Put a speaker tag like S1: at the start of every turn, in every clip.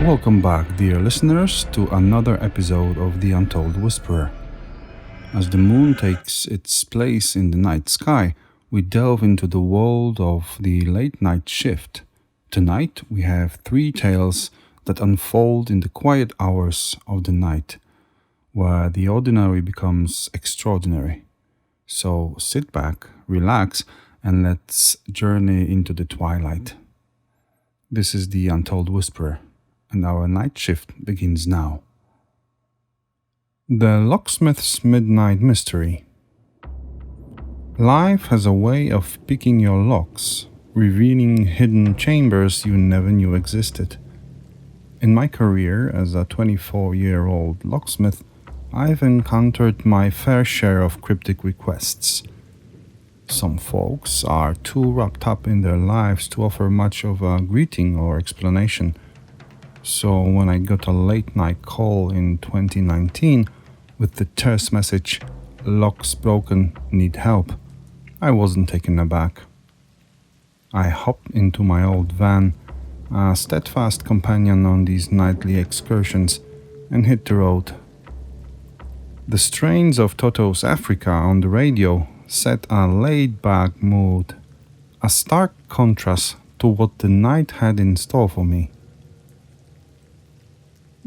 S1: Welcome back, dear listeners, to another episode of the Untold Whisperer. As the moon takes its place in the night sky, we delve into the world of the late night shift. Tonight, we have three tales that unfold in the quiet hours of the night, where the ordinary becomes extraordinary. So sit back, relax, and let's journey into the twilight. This is the Untold Whisperer, and our night shift begins now. The Locksmith's Midnight Mystery. Life has a way of picking your locks, revealing hidden chambers you never knew existed. In my career as a 24-year-old locksmith, I've encountered my fair share of cryptic requests. Some folks are too wrapped up in their lives to offer much of a greeting or explanation. So when I got a late night call in 2019 with the terse message, "Locks broken, need help," I wasn't taken aback. I hopped into my old van, a steadfast companion on these nightly excursions, and hit the road. The strains of Toto's Africa on the radio set a laid-back mood, a stark contrast to what the night had in store for me.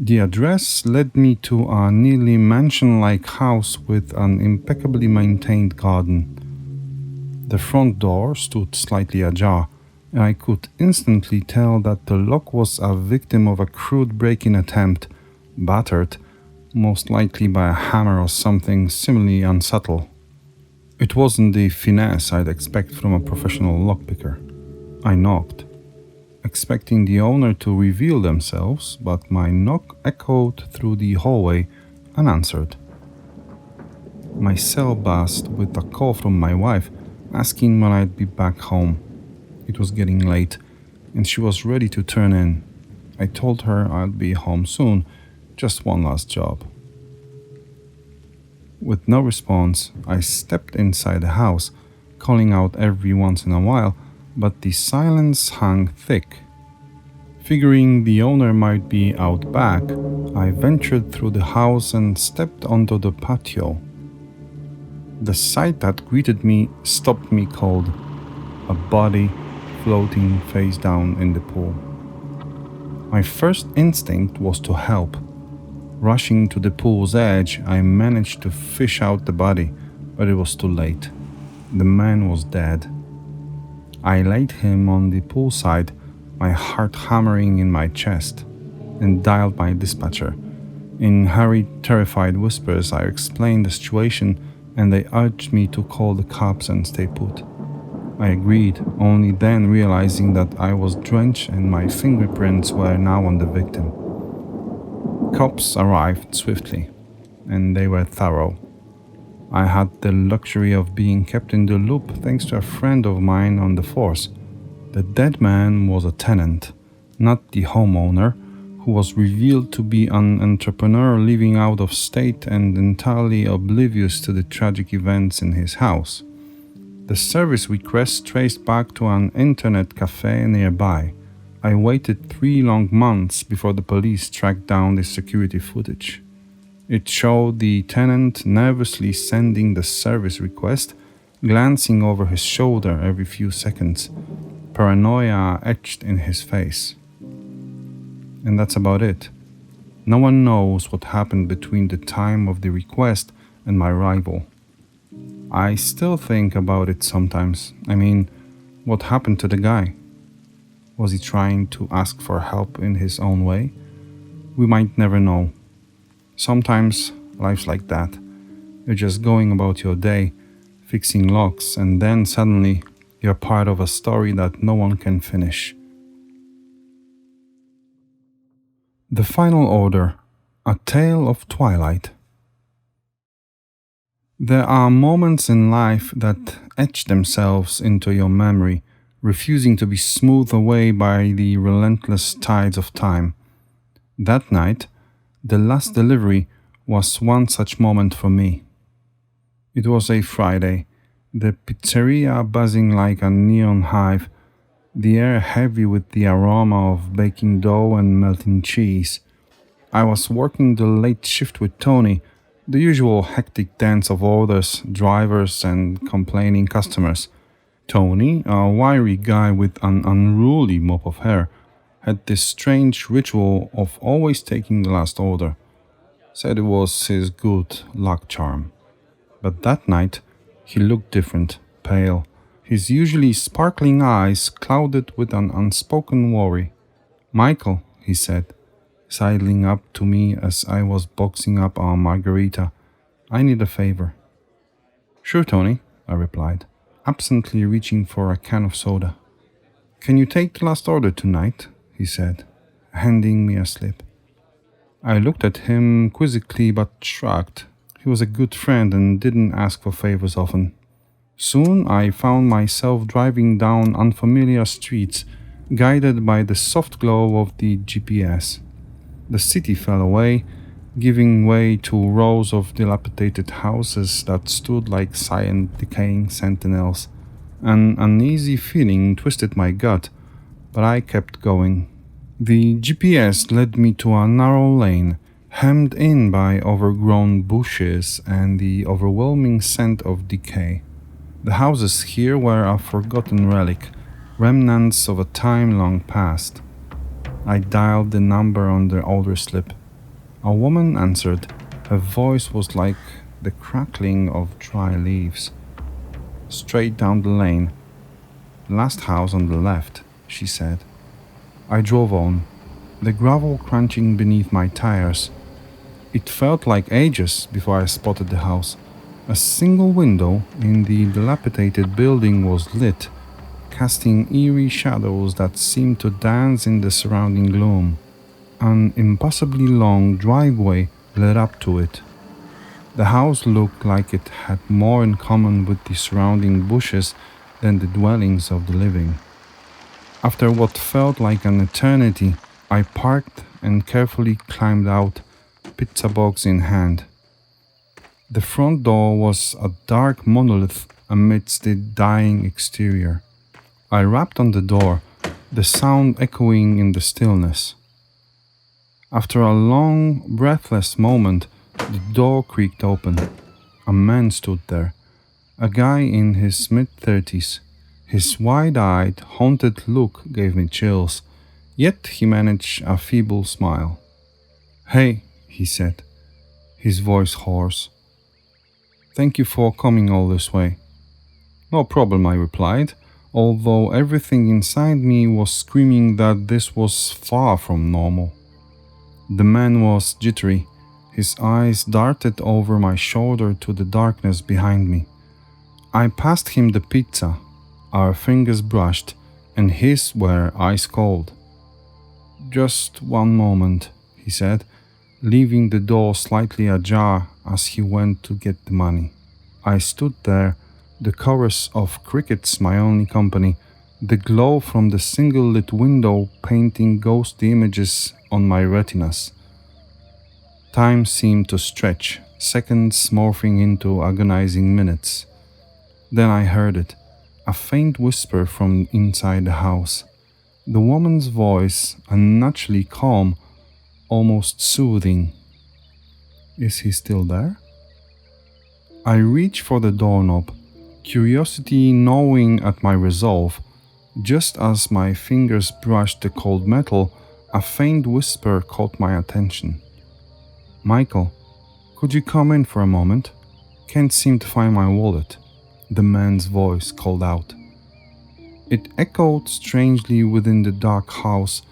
S1: The address led me to a nearly mansion-like house with an impeccably maintained garden. The front door stood slightly ajar, and I could instantly tell that the lock was a victim of a crude break-in attempt, battered, most likely by a hammer or something similarly unsubtle. It wasn't the finesse I'd expect from a professional lockpicker. I knocked, expecting the owner to reveal themselves, but my knock echoed through the hallway unanswered. My cell buzzed with a call from my wife, asking when I'd be back home. It was getting late, and she was ready to turn in. I told her I'd be home soon, just one last job. With no response, I stepped inside the house, calling out every once in a while, but the silence hung thick. Figuring the owner might be out back, I ventured through the house and stepped onto the patio. The sight that greeted me stopped me cold, a body floating face down in the pool. My first instinct was to help. Rushing to the pool's edge, I managed to fish out the body, but it was too late. The man was dead. I laid him on the poolside, my heart hammering in my chest, and dialed my dispatcher. In hurried, terrified whispers, I explained the situation, and they urged me to call the cops and stay put. I agreed, only then realizing that I was drenched and my fingerprints were now on the victim. Cops arrived swiftly, and they were thorough. I had the luxury of being kept in the loop thanks to a friend of mine on the force. The dead man was a tenant, not the homeowner, who was revealed to be an entrepreneur living out of state and entirely oblivious to the tragic events in his house. The service request traced back to an internet cafe nearby. I waited 3 long months before the police tracked down the security footage. It showed the tenant nervously sending the service request, glancing over his shoulder every few seconds, paranoia etched in his face. And that's about it. No one knows what happened between the time of the request and my arrival. I still think about it sometimes. I mean, what happened to the guy? Was he trying to ask for help in his own way? We might never know. Sometimes life's like that. You're just going about your day, fixing locks, and then suddenly you're part of a story that no one can finish. The Final Order, A Tale of Twilight. There are moments in life that etch themselves into your memory, refusing to be smoothed away by the relentless tides of time. That night, the last delivery was one such moment for me. It was a Friday, the pizzeria buzzing like a neon hive, the air heavy with the aroma of baking dough and melting cheese. I was working the late shift with Tony, the usual hectic dance of orders, drivers, and complaining customers. Tony, a wiry guy with an unruly mop of hair, had this strange ritual of always taking the last order. Said it was his good luck charm. But that night, he looked different, pale, his usually sparkling eyes clouded with an unspoken worry. Michael, he said, sidling up to me as I was boxing up our margarita, I need a favor. Sure, Tony, I replied, absently reaching for a can of soda. Can you take the last order tonight? He said, handing me a slip. I looked at him quizzically but shrugged. He was a good friend and didn't ask for favors often. Soon I found myself driving down unfamiliar streets, guided by the soft glow of the GPS. The city fell away, giving way to rows of dilapidated houses that stood like silent, decaying sentinels. An uneasy feeling twisted my gut, but I kept going. The GPS led me to a narrow lane, hemmed in by overgrown bushes and the overwhelming scent of decay. The houses here were a forgotten relic, remnants of a time long past. I dialed the number on the order slip. A woman answered. Her voice was like the crackling of dry leaves. Straight down the lane. Last house on the left, she said. I drove on, the gravel crunching beneath my tires. It felt like ages before I spotted the house. A single window in the dilapidated building was lit, casting eerie shadows that seemed to dance in the surrounding gloom. An impossibly long driveway led up to it. The house looked like it had more in common with the surrounding bushes than the dwellings of the living. After what felt like an eternity, I parked and carefully climbed out, pizza box in hand. The front door was a dark monolith amidst the dying exterior. I rapped on the door, the sound echoing in the stillness. After a long, breathless moment, the door creaked open. A man stood there, a guy in his mid-30s. His wide-eyed, haunted look gave me chills, yet he managed a feeble smile. "Hey," he said, his voice hoarse. "Thank you for coming all this way." "No problem," I replied, although everything inside me was screaming that this was far from normal. The man was jittery. His eyes darted over my shoulder to the darkness behind me. I passed him the pizza. Our fingers brushed, and his were ice cold. "Just one moment," he said, leaving the door slightly ajar as he went to get the money. I stood there, the chorus of crickets my only company, the glow from the single-lit window painting ghostly images on my retinas. Time seemed to stretch, seconds morphing into agonizing minutes. Then I heard it, a faint whisper from inside the house. The woman's voice, unnaturally calm, almost soothing. "Is he still there?" I reached for the doorknob, curiosity gnawing at my resolve. Just as my fingers brushed the cold metal, a faint whisper caught my attention. "Michael, could you come in for a moment? Can't seem to find my wallet," the man's voice called out. It echoed strangely within the dark house,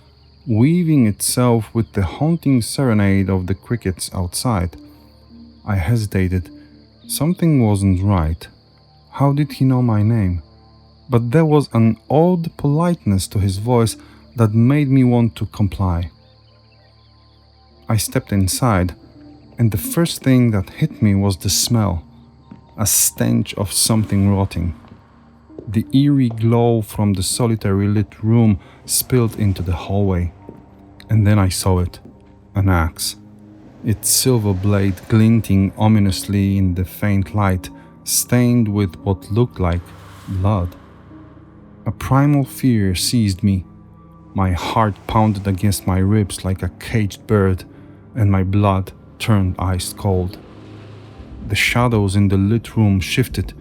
S1: weaving itself with the haunting serenade of the crickets outside. I hesitated. Something wasn't right. How did he know my name? But there was an odd politeness to his voice that made me want to comply. I stepped inside, and the first thing that hit me was the smell, a stench of something rotting. The eerie glow from the solitary lit room spilled into the hallway. And then I saw it, an axe, its silver blade glinting ominously in the faint light, stained with what looked like blood. A primal fear seized me. My heart pounded against my ribs like a caged bird, and my blood turned ice cold. The shadows in the lit room shifted,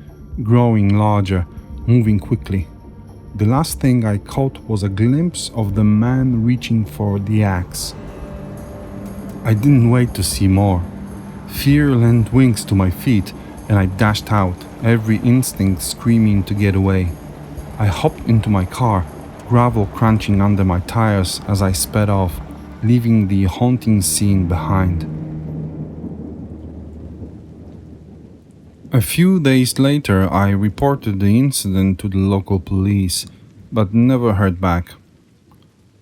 S1: growing larger, moving quickly. The last thing I caught was a glimpse of the man reaching for the axe. I didn't wait to see more. Fear lent wings to my feet, and I dashed out, every instinct screaming to get away. I hopped into my car, gravel crunching under my tires as I sped off, leaving the haunting scene behind. A few days later, I reported the incident to the local police, but never heard back.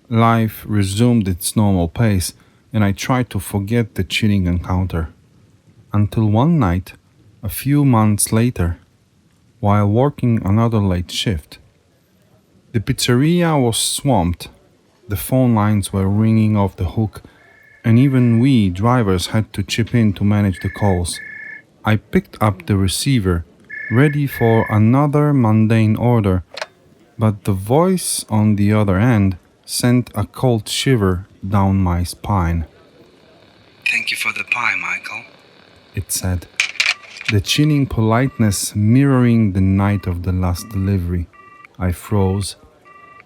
S1: Life resumed its normal pace, and I tried to forget the chilling encounter. Until one night, a few months later, while working another late shift. The pizzeria was swamped, the phone lines were ringing off the hook, and even we drivers had to chip in to manage the calls. I picked up the receiver, ready for another mundane order, but the voice on the other end sent a cold shiver down my spine.
S2: "Thank you for the pie, Michael,"
S1: it said, the chilling politeness mirroring the night of the last delivery. I froze,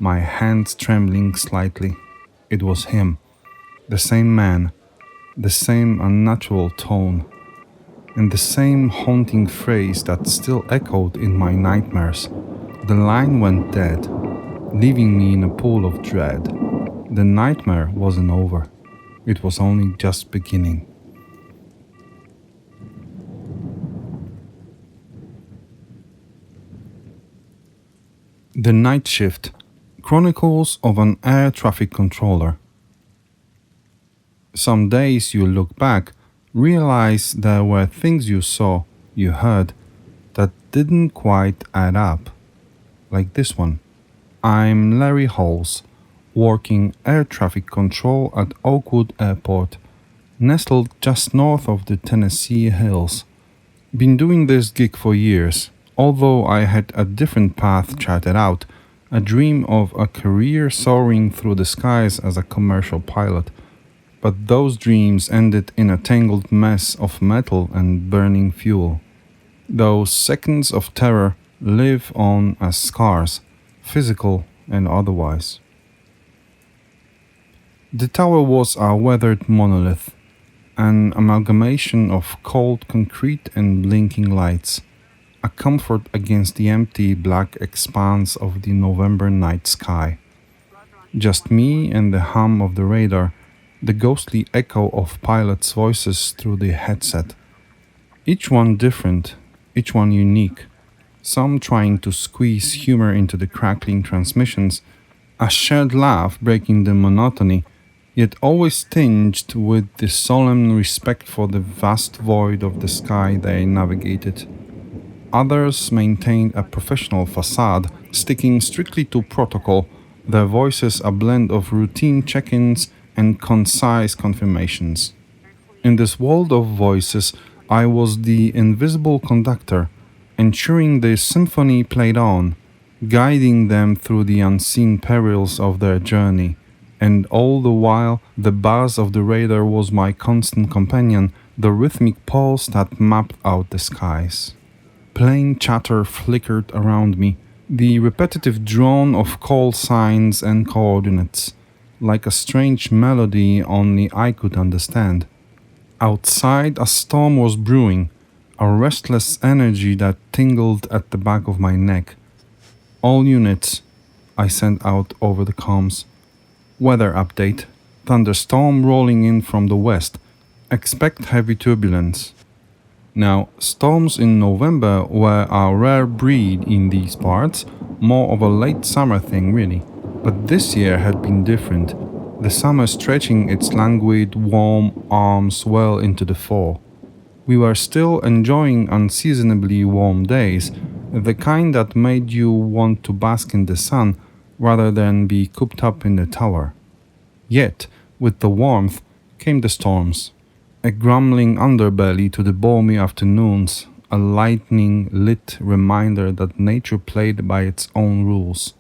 S1: my hands trembling slightly. It was him, the same man, the same unnatural tone, and the same haunting phrase that still echoed in my nightmares. The line went dead, leaving me in a pool of dread. The nightmare wasn't over. It was only just beginning. The Night Shift, Chronicles of an Air Traffic Controller. Some days you look back, realize there were things you saw, you heard, that didn't quite add up. Like this one. I'm Larry Halls, working air traffic control at Oakwood Airport, nestled just north of the Tennessee hills. Been doing this gig for years, although I had a different path charted out, a dream of a career soaring through the skies as a commercial pilot. But those dreams ended in a tangled mess of metal and burning fuel. Those seconds of terror live on as scars, physical and otherwise. The tower was a weathered monolith, an amalgamation of cold concrete and blinking lights, a comfort against the empty black expanse of the November night sky. Just me and the hum of the radar, the ghostly echo of pilots' voices through the headset. Each one different, each one unique. Some trying to squeeze humor into the crackling transmissions, a shared laugh breaking the monotony, yet always tinged with the solemn respect for the vast void of the sky they navigated. Others maintained a professional facade, sticking strictly to protocol, their voices a blend of routine check-ins and concise confirmations. In this world of voices, I was the invisible conductor, ensuring the symphony played on, guiding them through the unseen perils of their journey, and all the while the buzz of the radar was my constant companion, the rhythmic pulse that mapped out the skies. Plane chatter flickered around me, the repetitive drone of call signs and coordinates, like a strange melody only I could understand. Outside, a storm was brewing, a restless energy that tingled at the back of my neck. All units, I sent out over the comms. Weather update. Thunderstorm rolling in from the west. Expect heavy turbulence. Now, storms in November were a rare breed in these parts, more of a late summer thing really. But this year had been different, the summer stretching its languid, warm arms well into the fall. We were still enjoying unseasonably warm days, the kind that made you want to bask in the sun rather than be cooped up in the tower. Yet, with the warmth came the storms, a grumbling underbelly to the balmy afternoons, a lightning-lit reminder that nature played by its own rules.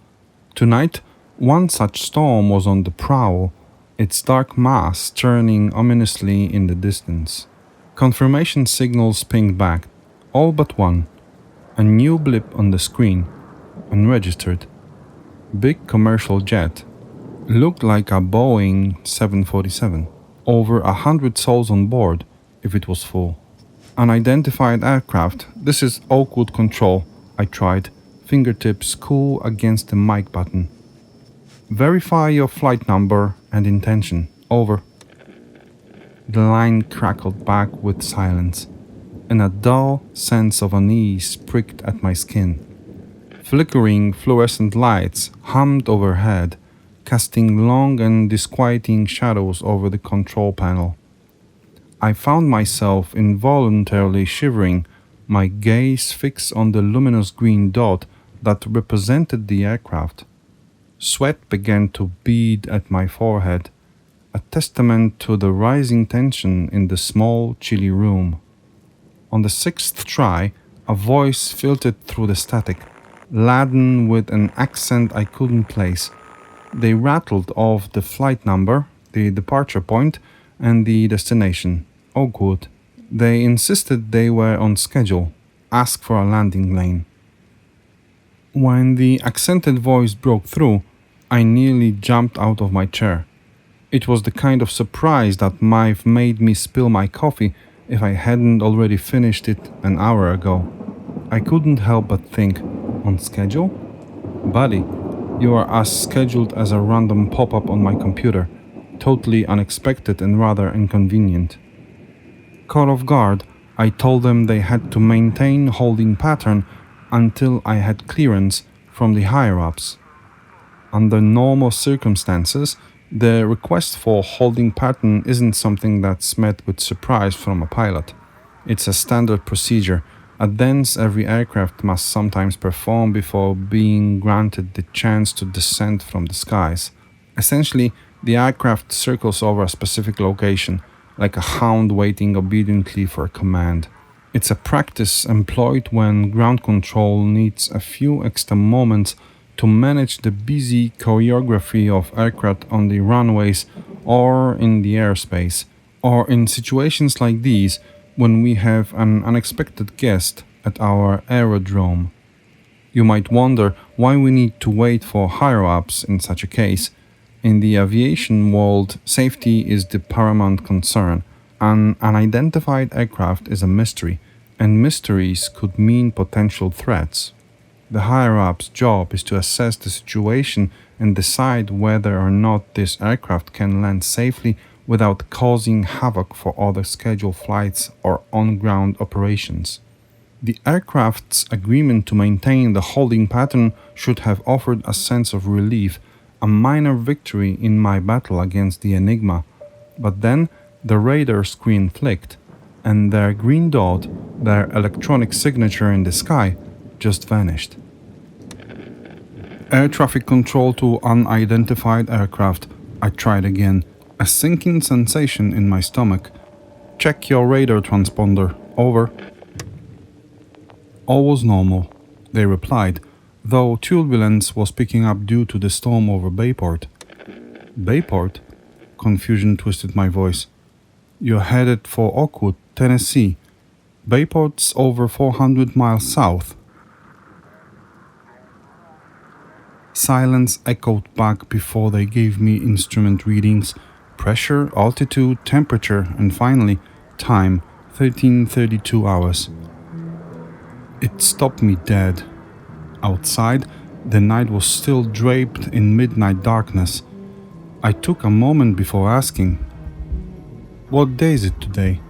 S1: Tonight, one such storm was on the prowl, its dark mass churning ominously in the distance. Confirmation signals pinged back, all but one. A new blip on the screen, unregistered. Big commercial jet. Looked like a Boeing 747. Over 100 souls on board, if it was full. Unidentified aircraft. This is Oakwood Control. I tried, fingertips cool against the mic button. Verify your flight number and intention. Over. The line crackled back with silence, and a dull sense of unease pricked at my skin. Flickering fluorescent lights hummed overhead, casting long and disquieting shadows over the control panel. I found myself involuntarily shivering, my gaze fixed on the luminous green dot that represented the aircraft. Sweat began to bead at my forehead, a testament to the rising tension in the small, chilly room. On the sixth try, a voice filtered through the static, laden with an accent I couldn't place. They rattled off the flight number, the departure point, and the destination, Oakwood. They insisted they were on schedule, asked for a landing lane. When the accented voice broke through, I nearly jumped out of my chair. It was the kind of surprise that might have made me spill my coffee if I hadn't already finished it an hour ago. I couldn't help but think, on schedule? Buddy, you are as scheduled as a random pop-up on my computer, totally unexpected and rather inconvenient. Caught off guard, I told them they had to maintain holding pattern until I had clearance from the higher-ups. Under normal circumstances, the request for holding pattern isn't something that's met with surprise from a pilot. It's a standard procedure, a dance every aircraft must sometimes perform before being granted the chance to descend from the skies. Essentially, the aircraft circles over a specific location, like a hound waiting obediently for a command. It's a practice employed when ground control needs a few extra moments to manage the busy choreography of aircraft on the runways or in the airspace, or in situations like these when we have an unexpected guest at our aerodrome. You might wonder why we need to wait for higher-ups in such a case. In the aviation world, safety is the paramount concern. An unidentified aircraft is a mystery, and mysteries could mean potential threats. The higher-up's job is to assess the situation and decide whether or not this aircraft can land safely without causing havoc for other scheduled flights or on-ground operations. The aircraft's agreement to maintain the holding pattern should have offered a sense of relief, a minor victory in my battle against the Enigma. But then the radar screen flicked, and their green dot, their electronic signature in the sky, just vanished. Air traffic control to unidentified aircraft. I tried again. A sinking sensation in my stomach. Check your radar transponder. Over. All was normal, they replied, though turbulence was picking up due to the storm over Bayport. Bayport? Confusion twisted my voice. You're headed for Oakwood, Tennessee. Bayport's over 400 miles south. Silence echoed back before they gave me instrument readings, pressure, altitude, temperature, and finally, time, 1332 hours. It stopped me dead. Outside, the night was still draped in midnight darkness. I took a moment before asking, "What day is it today?"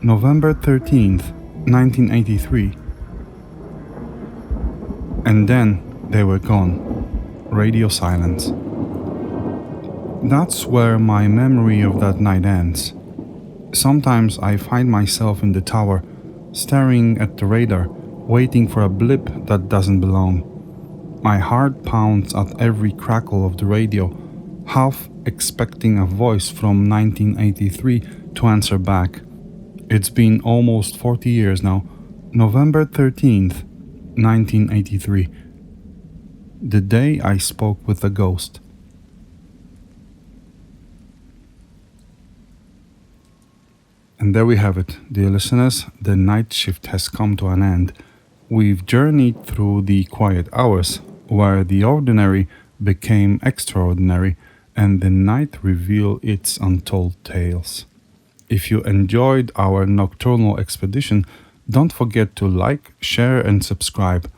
S1: "November 13th, 1983. And then they were gone. Radio silence. That's where my memory of that night ends. Sometimes I find myself in the tower, staring at the radar, waiting for a blip that doesn't belong. My heart pounds at every crackle of the radio, half expecting a voice from 1983 to answer back. It's been almost 40 years now. November 13th, 1983. The Day I Spoke with a Ghost. And there we have it, dear listeners. The night shift has come to an end. We've journeyed through the quiet hours, where the ordinary became extraordinary, and the night revealed its untold tales. If you enjoyed our nocturnal expedition, don't forget to like, share, and subscribe.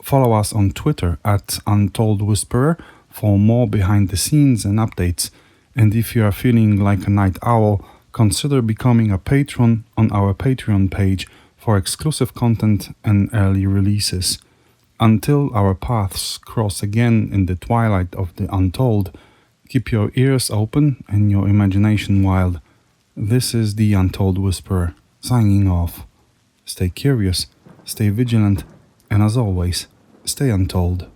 S1: Follow us on Twitter at Untold Whisperer for more behind the scenes and updates. And if you are feeling like a night owl, consider becoming a patron on our Patreon page for exclusive content and early releases. Until our paths cross again in the twilight of the untold, keep your ears open and your imagination wild. This is the Untold Whisperer, signing off. Stay curious, stay vigilant, and as always, stay untold.